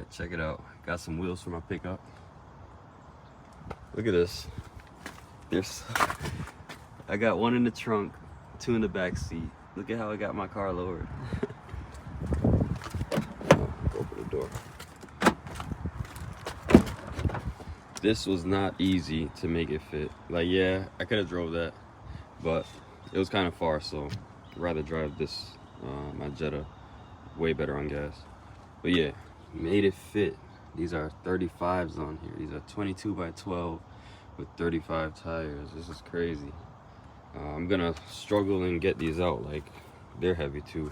Alright, check it out. Got some wheels for my pickup. Look at this. I got one in the trunk, two in the back seat. Look at how I got my car lowered. Open the door. This was not easy to make it fit. Like, yeah, I could have drove that, but it was kind of far, so I'd rather drive this, my Jetta, way better on gas. But yeah, made it fit. These are 35s on here. These are 22 by 12 with 35 tires. This is crazy. I'm gonna struggle and get these out. Like, they're heavy too.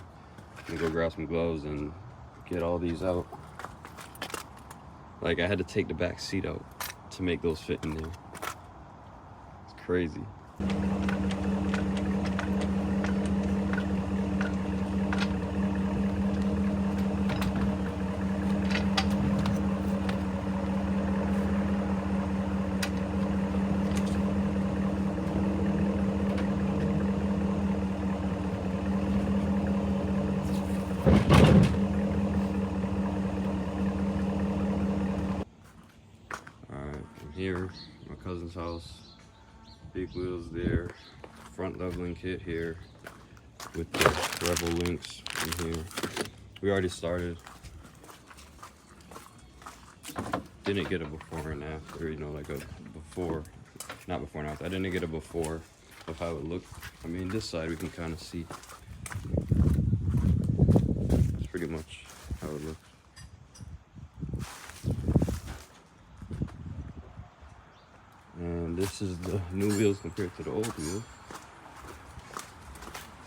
I'm gonna go grab some gloves and get all these out. Like, I had to take the back seat out to make those fit in there. It's crazy. Here, my cousin's house, big wheels there, front leveling kit here with the Revel links in here. We already started. Didn't get a before and after, you know, like a before, not before and after. I didn't get a before of how it looked. I mean, this side we can kind of see. It's pretty much how it looks. And this is the new wheels compared to the old wheel.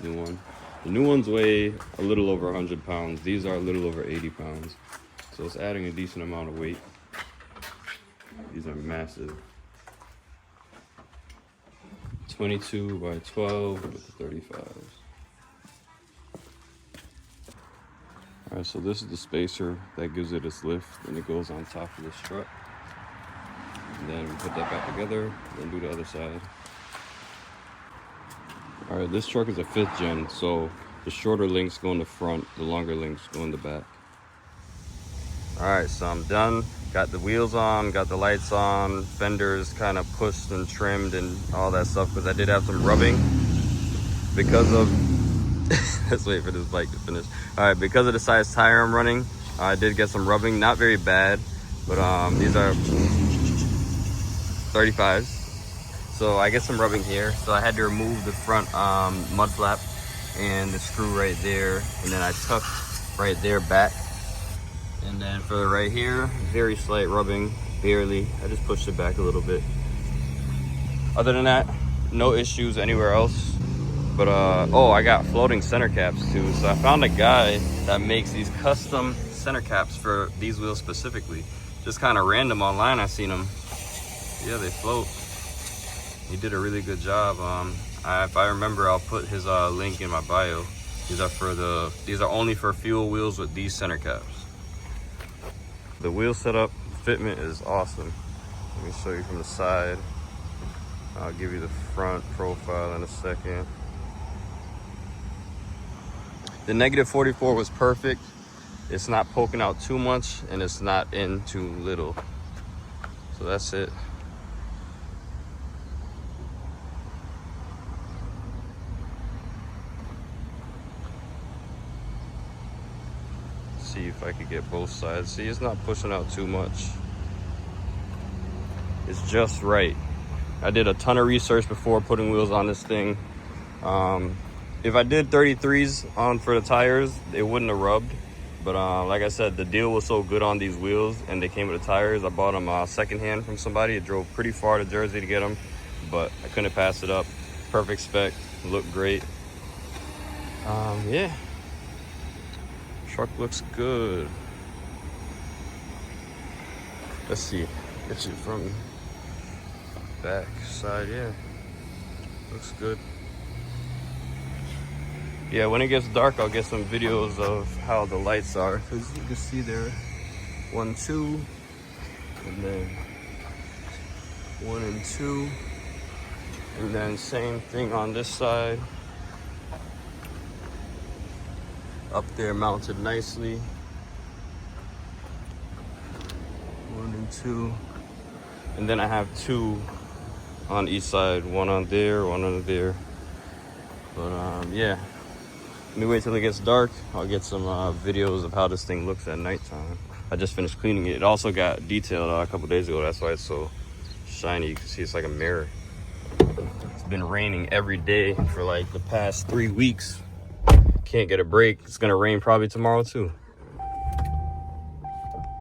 New one. The new ones weigh a little over 100 pounds. These are a little over 80 pounds. So it's adding a decent amount of weight. These are massive. 22 by 12 with the 35s. Alright, so this is the spacer that gives it its lift, and it goes on top of the strut. And then we put that back together, then do the other side. All right, this truck is a 5th gen, so the shorter links go in the front, the longer links go in the back. All right, so I'm done. Got the wheels on, got the lights on, fenders kind of pushed and trimmed and all that stuff, because I did have some rubbing because of, let's wait for this bike to finish. All right, because of the size tire I'm running, I did get some rubbing, not very bad, but these are 35s, so I get some rubbing here. So I had to remove the front mud flap and the screw right there, and then I tucked right there back. And then for the right here, very slight rubbing, barely. I just pushed it back a little bit. Other than that, no issues anywhere else. But oh, I got floating center caps too. So I found a guy that makes these custom center caps for these wheels specifically. Just kind of random online, I seen them. Yeah, they float. He did a really good job. If I remember, I'll put his link in my bio. These are only for fuel wheels with these center caps. The wheel setup fitment is awesome. Let me show you from the side. I'll give you the front profile in a second. The negative 44 was perfect. It's not poking out too much and it's not in too little. So that's it. See if I could get both sides. See, it's not pushing out too much. It's just right. I did a ton of research before putting wheels on this thing. If I did 33s on for the tires, it wouldn't have rubbed. But like I said, the deal was so good on these wheels and they came with the tires. I bought them secondhand from somebody. It drove pretty far to Jersey to get them, but I couldn't pass it up. Perfect spec, looked great. Yeah. Truck looks good. Let's see. Get you from back side. Yeah, looks good. Yeah, when it gets dark, I'll get some videos of how the lights are. As you can see there, 1, 2, and then 1 and 2, and then same thing on this side. Up there mounted nicely. and two. And then I have two on each side, one on there, one on there. But yeah, let me wait till it gets dark. I'll get some videos of how this thing looks at nighttime. I just finished cleaning it. It also got detailed a couple days ago. That's why it's so shiny. You can see it's like a mirror. It's been raining every day for like the past 3 weeks. Can't get a break. It's gonna rain probably tomorrow too.